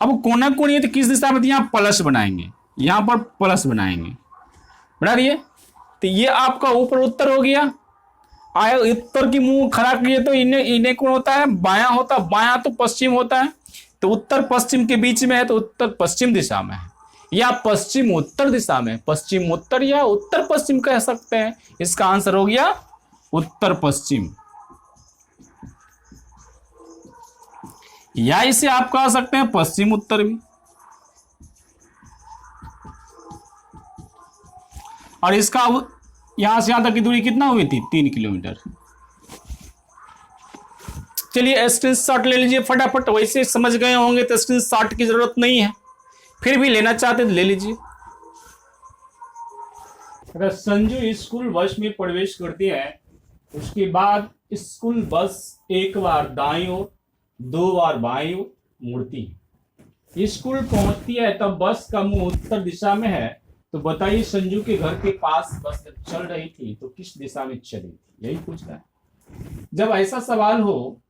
अब कोना कोनी है तो किस दिशा में, तो यहां प्लस बनाएंगे, यहां पर प्लस बनाएंगे, बना दिए, तो ये आपका ऊपर उत्तर हो गया। आए उत्तर की मुंह खड़ा किए तो इन्हें इन्हें कौन होता है, बायां होता है, बायां तो पश्चिम होता है, तो उत्तर पश्चिम के बीच में है, तो उत्तर पश्चिम दिशा में है, या पश्चिम उत्तर दिशा में, पश्चिम उत्तर या उत्तर पश्चिम कह सकते हैं। इसका आंसर हो गया उत्तर पश्चिम, या इसे आप कह सकते हैं पश्चिम उत्तर भी। और इसका यहां से यहां तक की दूरी कितना हुई थी, 3 किलोमीटर। चलिए स्क्रीनशॉट ले लीजिए फटाफट, वैसे समझ गए होंगे तो स्क्रीनशॉट की जरूरत नहीं है, फिर भी लेना चाहते तो ले लीजिए। अगर संजू स्कूल बस में प्रवेश करती है, उसके बाद स्कूल बस एक बार दाईं ओर 2 बार बाईं ओर मुड़ती है, स्कूल पहुंचती है तब बस का मुंह उत्तर दिशा में है, तो बताइए संजू के घर के पास बस चल रही थी तो किस दिशा में चली थी, यही पूछ रहा है। जब ऐसा सवाल हो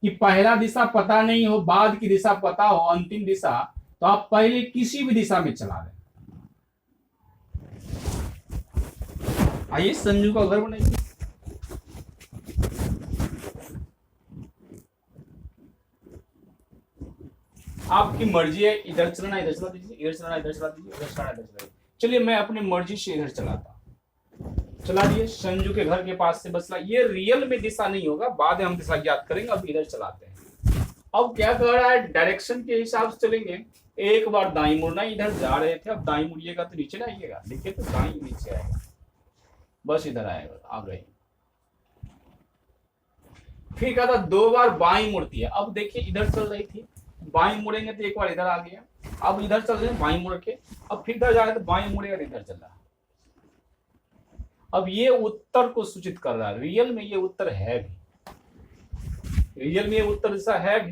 कि पहला दिशा पता नहीं हो, बाद की दिशा पता हो, अंतिम दिशा, तो आप पहले किसी भी दिशा में चला दें। आइए संजू का घर बनाइए। आपकी मर्जी है, इधर चलना इधर चला दीजिए, इधर चलना इधर चला दीजिए, इधर चलना इधर चला दीजिए। चलिए मैं अपनी मर्जी से इधर चलाता, चला दिए। संजू के घर के पास से बस चला, ये रियल में दिशा नहीं होगा, बाद में हम दिशा ज्ञात करेंगे, अब इधर चलाते हैं। अब क्या कह रहा है, डायरेक्शन के हिसाब से चलेंगे, एक बार दाईं मुड़ना, इधर जा रहे थे, अब दाईं मुड़िएगा तो नीचे ना आइएगा, देखिए तो दाईं नीचे आएगा, बस इधर आएगा, आप रहिए। फिर कहा था 2 बार बाईं मुड़ती है, अब देखिए इधर चल रही थी, बाईं मुड़ेंगे तो एक बार इधर आ गया, अब इधर चल रहे हैं बाईं मुड़ के, अब फिर इधर जा रहे तो बाईं मुड़ेगा, इधर चल रहा है। अब ये उत्तर को सूचित कर रहा है, रियल में ये उत्तर है भी, रियल में ये उत्तर दिशा है भी,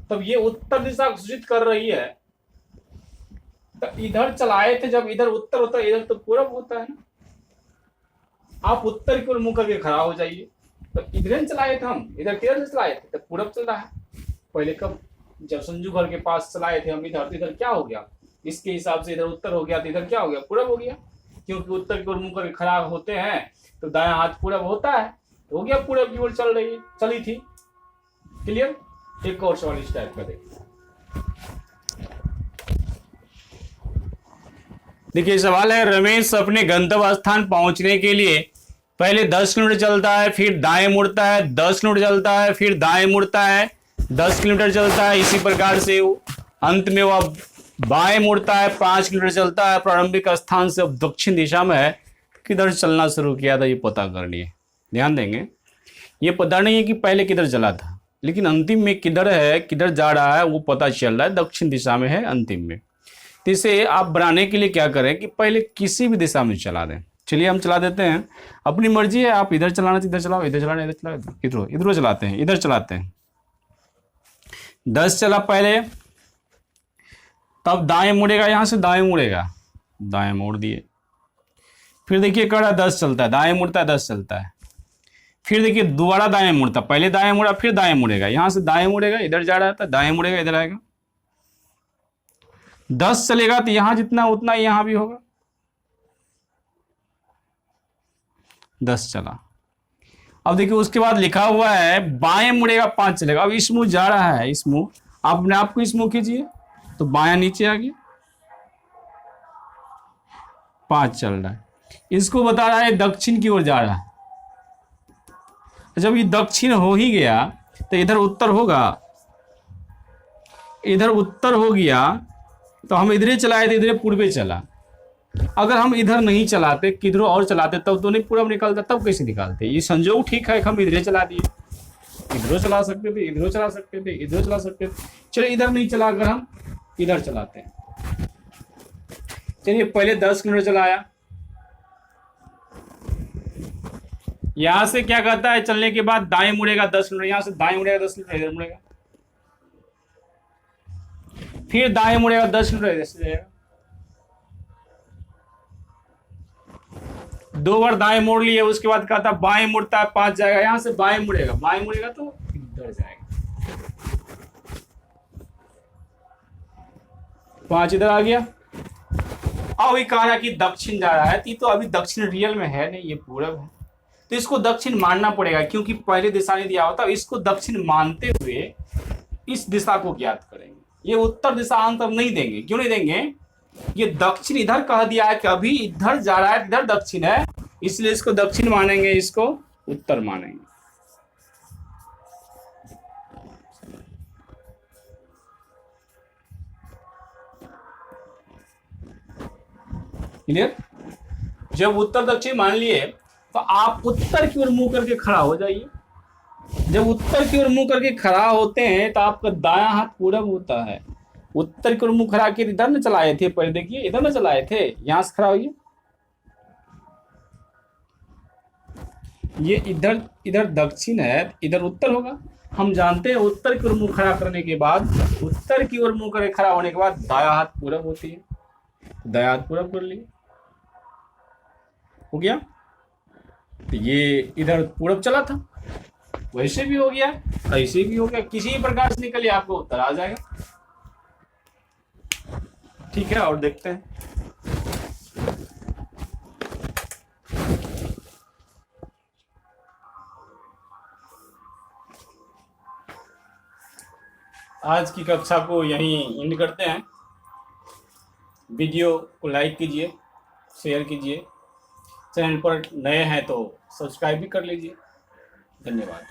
तब ये उत्तर दिशा सूचित कर रही है, तो इधर चलाए थे, जब इधर उत्तर होता है, इधर तो पूरब होता है ना, आप उत्तर की ओर मुंह करके खड़ा हो जाइए, तो इधर चलाए थे हम, इधर किधर से चलाए थे, तो पूरब चल रहा है। पहले कब, जब संजू घर के पास चलाए थे हम इधर, तो इधर क्या हो गया, इसके हिसाब से इधर उत्तर हो गया, तो इधर क्या हो गया, पूरब हो गया। क्योंकि उत्तर की ओर मुंह करके खड़ा होते हैं तो दायां हाथ पूरब होता है, हो गया पूरब की ओर चली थी। क्लियर? एक और सवाल इस टाइप का देखिए सवाल है, रमेश अपने गंतव्य स्थान पहुंचने के लिए पहले 10 किलोमीटर चलता है, फिर दाएं मुड़ता है, 10 किलोमीटर चलता है, फिर दाएं मुड़ता है, 10 किलोमीटर चलता है, इसी प्रकार से अंत में वह बाएं मुड़ता है, 5 किलोमीटर चलता है। प्रारंभिक स्थान से अब दक्षिण दिशा में है, किधर चलना शुरू किया था ये पता करनी है। ध्यान देंगे, ये पता नहीं है कि पहले किधर चला था, लेकिन अंतिम में किधर है, किधर जा रहा है वो पता चल रहा है, दक्षिण दिशा में है अंतिम में। तो इसे आप बनाने के लिए क्या करें कि पहले किसी भी दिशा में चला दें। चलिए हम चला देते हैं, अपनी मर्जी है, आप इधर चलाना इधर चलाओ, इधर चलाना इधर चलाओ, इधर इधर चलाते हैं, इधर चलाते हैं। 10 चला पहले, तब दाएं मुड़ेगा, यहां से दाएं मुड़ेगा, दाएं मोड़ दिए। फिर देखिए कड़ा 10 चलता है, दाएं मुड़ता है, 10 चलता है। फिर देखिए दोबारा दाएं मुड़ता, पहले दाएं मुड़ा फिर दाएं मुड़ेगा, यहां से दाएं मुड़ेगा, इधर जा रहा था, दाएं मुड़ेगा, इधर आएगा। 10 चलेगा तो यहां जितना उतना यहां भी होगा। 10 चला, अब देखिए उसके बाद लिखा हुआ है बाएं मुड़ेगा 5 चलेगा। अब इस मुंह जा रहा है, इस मुंह अपने आप को इस मुंह कीजिए तो बायां नीचे आ गया, 5 चल रहा है। इसको बता रहा है दक्षिण की ओर जा रहा है। जब ये दक्षिण हो ही गया तो इधर उत्तर होगा, इधर उत्तर हो गया तो हम इधरे चलाए थे, इधरे पूर्वे चला। अगर हम इधर नहीं चलाते, किधरों और चलाते, तब तो नहीं पूरब निकलता, तब कैसे निकालते? ये संजोग ठीक है, हम इधरे चला दिए, इधरों चला सकते थे, इधरों चला सकते थे, इधरों चला सकते थे। चलिए इधर नहीं चला, अगर हम इधर चलाते हैं। चलिए पहले 10 किलोमीटर चलाया, यहां से क्या कहता है चलने के बाद दाएं मुड़ेगा 10 किलोमीटर, यहां से दाएं मुड़ेगा 10 किलोमीटर, इधर मुड़ेगा, फिर दाएं मुड़ेगा 10 किलोमीटर, इधर से जाएगा। 2 बार दाएं मोड़ लिए, उसके बाद कहता बाएं मुड़ता है 5 जाएगा, यहां से बाएं मुड़ेगा, बाएं मुड़ेगा तो इधर जाएगा, 5 इधर आ गया। अब ये कह रहा है कि दक्षिण जा रहा है, तो अभी दक्षिण रियल में है नहीं, ये पूरब है, तो इसको दक्षिण मानना पड़ेगा, क्योंकि पहले दिशा नहीं दिया होता। इसको दक्षिण मानते हुए इस दिशा को ज्ञात करेंगे। ये उत्तर दिशा आंसर नहीं देंगे, क्यों नहीं देंगे? ये दक्षिण इधर कह दिया है कि अभी इधर जा रहा है, इधर दक्षिण है, इसलिए इसको दक्षिण मानेंगे, इसको उत्तर मानेंगे। क्लियर? जब उत्तर दक्षिण मान लिए तो आप उत्तर की ओर मुंह करके खड़ा हो जाइए। जब उत्तर की ओर मुंह करके खड़ा होते हैं तो आपका दायां हाथ पूरब होता है। उत्तर की ओर मुंह खड़ा के इधर न चलाए थे, पहले देखिए इधर न चलाए थे, यहां से खड़ा होइए, ये इधर इधर दक्षिण है, इधर उत्तर होगा। हम जानते हैं उत्तर की ओर मुंह खड़ा करने के बाद, उत्तर की ओर मुंह करके खड़ा होने के बाद दायां हाथ पूरब होती है, दायां हाथ पूरब कर लिए, हो गया। तो ये इधर पूरब चला था, वैसे भी हो गया, ऐसे भी हो गया, किसी भी प्रकार से निकलिए आपको उत्तर आ जाएगा। ठीक है, और देखते हैं। आज की कक्षा को यहीं एंड करते हैं। वीडियो को लाइक कीजिए, शेयर कीजिए, चैनल पर नए हैं तो सब्सक्राइब भी कर लीजिए। धन्यवाद।